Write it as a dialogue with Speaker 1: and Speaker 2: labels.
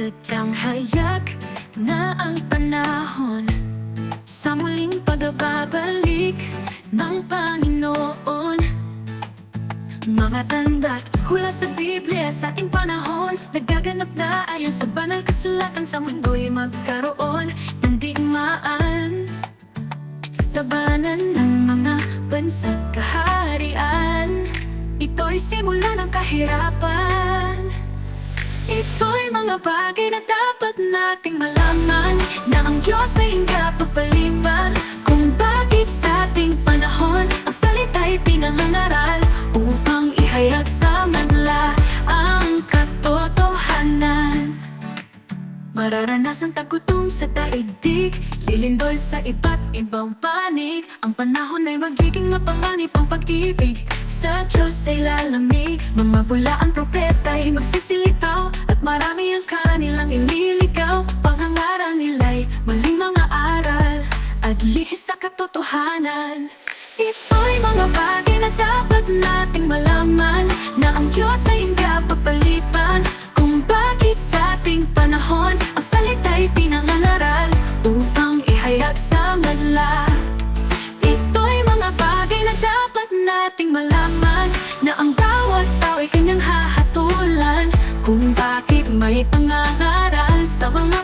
Speaker 1: sadyang hayag na ang panahon sa muling pagbabalik ng Panginoon. Mga tanda't hula sa Biblia sa ating panahon, nagaganap na ayon sa banal kasulatan, sa mundo'y magkaroon ng digmaan, labanan ng mga bansa't kaharian. Ito'y simula ng kahirapan. Ito'y mga bagay na dapat nating malaman, na ang Diyos ay hindi papaliban, kung bakit sa ating panahon ang salita'y pinangangaral upang ihayag sa manla ang katotohanan. Mararanasan tagutom sa daigdig, lilindol sa iba't ibang panig. Ang panahon ay magiging mapanganib ang pag-ibig, sa Diyos ay lalamig. Mga bulaan propeta ay magsisilitaw, at marami ang kanilang ililigaw. Pangangaral nila'y maling mga aral, at lihis sa katotohanan. Ito'y mga bagay na dapat nating malaman, na ang Diyos ay hindi papaliban, kung bakit sa ating panahon ang salita'y pinangangaral upang ihayag sa madla. Ito'y mga bagay na dapat nating malaman, na ang bawat tao ay kanyang hahatulan, kung bakit may pangangaral sa mga